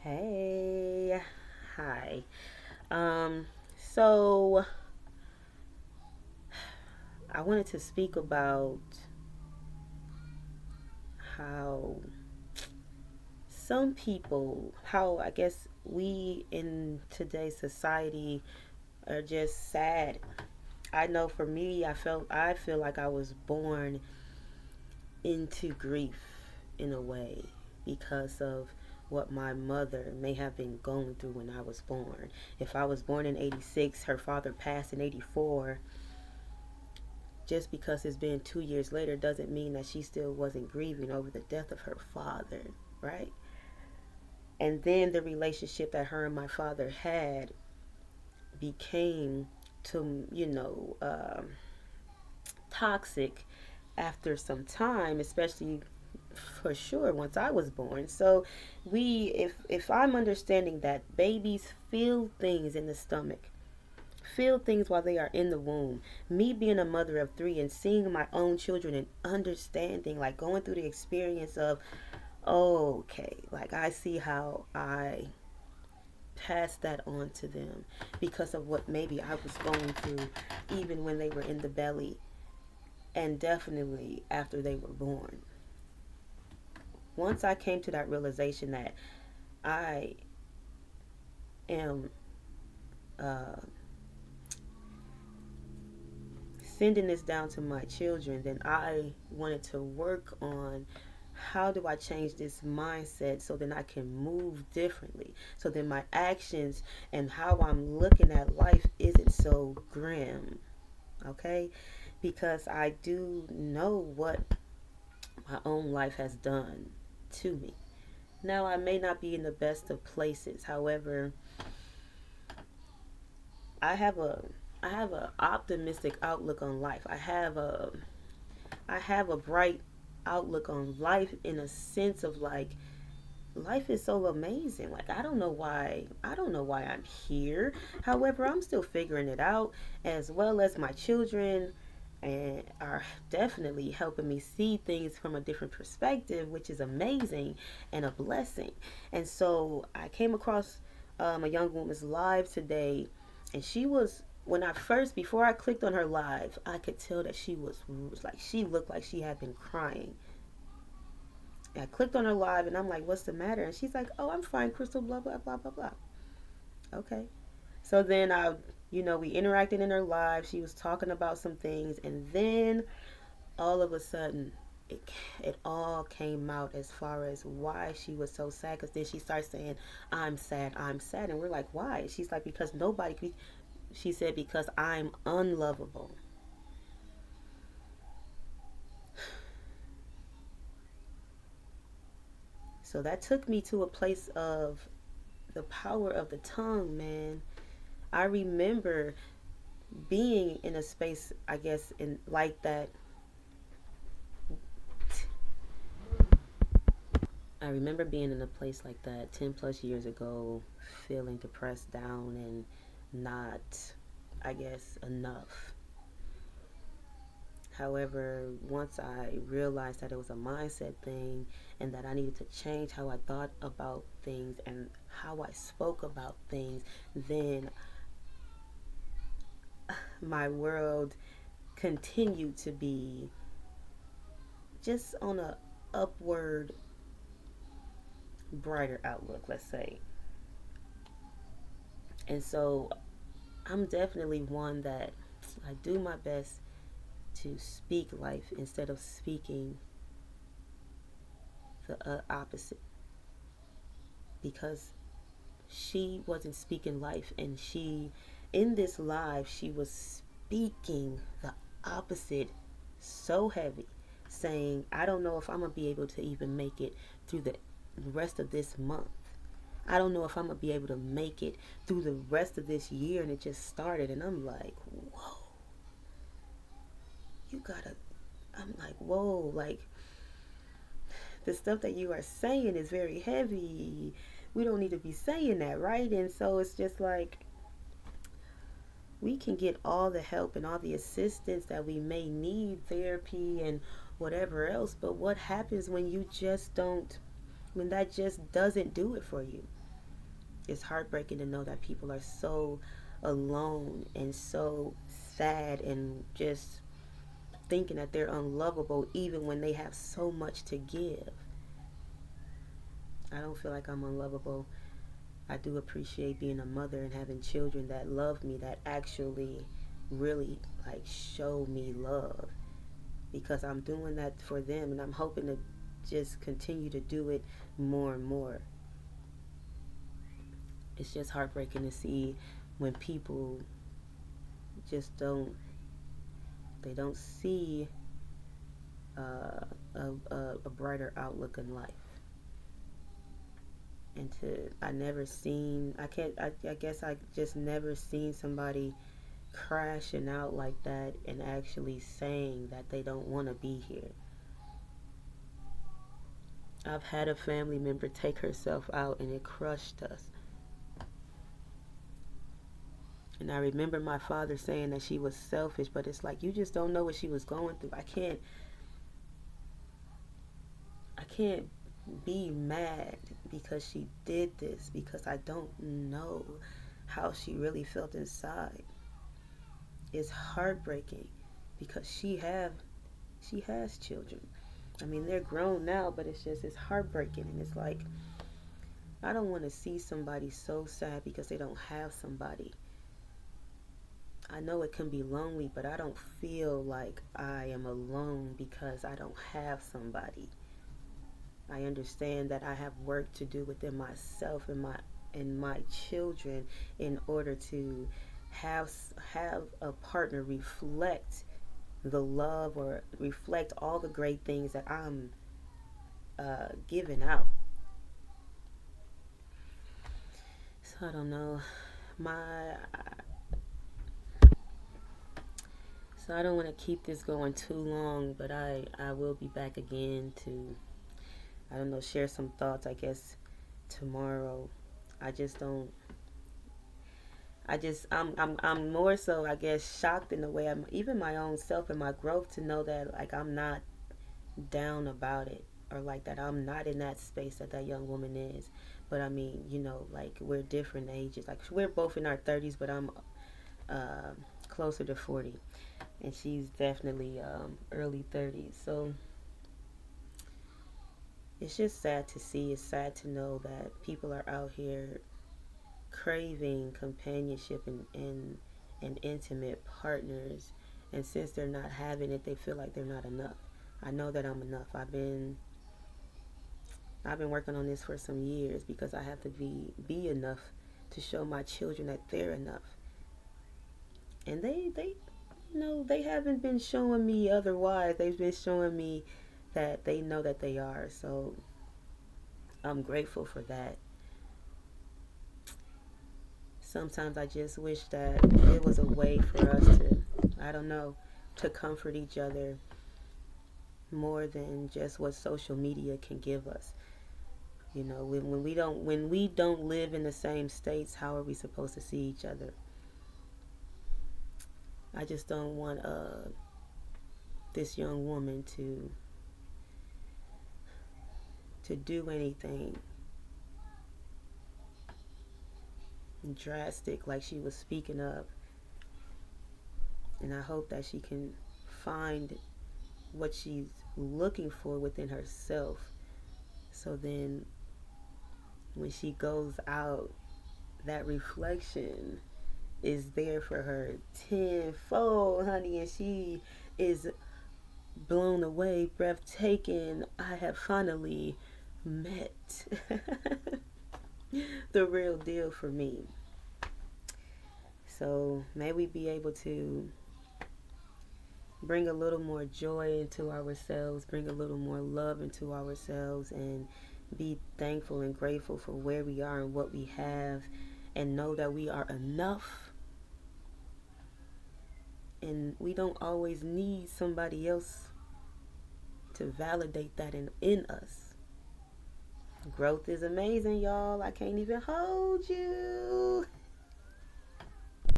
Hey, hi. Um, so I wanted to speak about how some people, how I guess we in today's society are just sad. I know for me, I feel like I was born into grief in a way because of what my mother may have been going through when I was born. If I was born in 86, her father passed in 84. Just because it's been 2 years later doesn't mean that she still wasn't grieving over the death of her father, right? And then the relationship that her and my father had became toxic after some time, especially for sure once I was born. So if I'm understanding that babies feel things in the stomach, feel things while they are in the womb. Me being a mother of three and seeing my own children and understanding, like going through the experience of, oh, okay, like I see how I passed that on to them because of what maybe I was going through even when they were in the belly and definitely after they were born. Once I came to that realization that I am uh, sending this down to my children, then I wanted to work on how do I change this mindset so then I can move differently. So then my actions and how I'm looking at life isn't so grim. Okay? Because I do know what my own life has done to me. Now I may not be in the best of places. However, I have a I have a optimistic outlook on life. I have a bright outlook on life in a sense of like life is so amazing. Like I don't know why I'm here. However, I'm still figuring it out as well as my children and are definitely helping me see things from a different perspective, which is amazing and a blessing. And so I came across a young woman's live today, and she was when I first before I clicked on her live, I could tell that she was like she looked like she had been crying. I clicked on her live and I'm like, what's the matter? And she's like, oh, I'm fine, Crystal, blah, blah, blah, blah, blah. Okay. So then we interacted in her live. She was talking about some things. And then all of a sudden, it all came out as far as why she was so sad. Because then she starts saying, I'm sad, I'm sad. And we're like, why? She's like, because she said, because I'm unlovable. So that took me to a place of the power of the tongue, man. I remember being in a space, I guess, in like that. I remember being in a place like that 10 plus years ago, feeling depressed, down, and not, I guess, enough. However, once I realized that it was a mindset thing and that I needed to change how I thought about things and how I spoke about things, then my world continued to be just on a upward, brighter outlook, let's say. And so I'm definitely one that I do my best to speak life instead of speaking the opposite because she wasn't speaking life and in this live she was speaking the opposite so heavy, saying I don't know if I'm gonna be able to even make it through the rest of this month. I don't know if I'm gonna be able to make it through the rest of this year. And it just started and I'm like, whoa, you gotta I'm like, whoa, like the stuff that you are saying is very heavy. We don't need to be saying that, right? And so it's just like we can get all the help and all the assistance that we may need, therapy and whatever else, but what happens when you just don't, when that just doesn't do it for you? it's heartbreaking to know that people are so alone and so sad and just thinking that they're unlovable even when they have so much to give. I don't feel like I'm unlovable. I do appreciate being a mother and having children that love me, that actually really like show me love, because I'm doing that for them and I'm hoping to just continue to do it more and more. It's just heartbreaking to see when people just don't see a brighter outlook in life. And I never seen, I guess I just never seen somebody crashing out like that and actually saying that they don't want to be here. I've had a family member take herself out and it crushed us. And I remember my father saying that she was selfish, but it's like you just don't know what she was going through. I can't be mad because she did this, because I don't know how she really felt inside. It's heartbreaking because she has children. I mean, they're grown now, but it's heartbreaking, and it's like I don't want to see somebody so sad because they don't have somebody. I know it can be lonely, but I don't feel like I am alone because I don't have somebody. I understand that I have work to do within myself and my children in order to have a partner reflect the love or reflect all the great things that I'm giving out. So I don't know. My so I don't want to keep this going too long, but I will be back again to, I don't know, share some thoughts, I guess, tomorrow. I just don't. I'm more so, I guess, shocked in the way I'm, even my own self and my growth, to know that like I'm not down about it, or like that I'm not in that space that that young woman is. But I mean, like we're different ages. Like we're both in our 30s, but I'm uh, closer to 40, and she's definitely early 30s. So it's just sad to see. It's sad to know that people are out here craving companionship and intimate partners, and since they're not having it, they feel like they're not enough. I know that I'm enough. I've been working on this for some years because I have to be enough to show my children that they're enough. And they they haven't been showing me otherwise. They've been showing me that they know that they are. So I'm grateful for that. Sometimes I just wish that it was a way for us to, I don't know, to comfort each other more than just what social media can give us. When we don't live in the same states, how are we supposed to see each other? I just don't want this young woman to do anything drastic like she was speaking of. And I hope that she can find what she's looking for within herself. So then when she goes out, that reflection is there for her tenfold, honey, and she is blown away, breathtaking. I have finally met the real deal for me. So may we be able to bring a little more joy into ourselves, bring a little more love into ourselves, and be thankful and grateful for where we are and what we have, and know that we are enough. And we don't always need somebody else to validate that in us. Growth is amazing, y'all. I can't even hold you.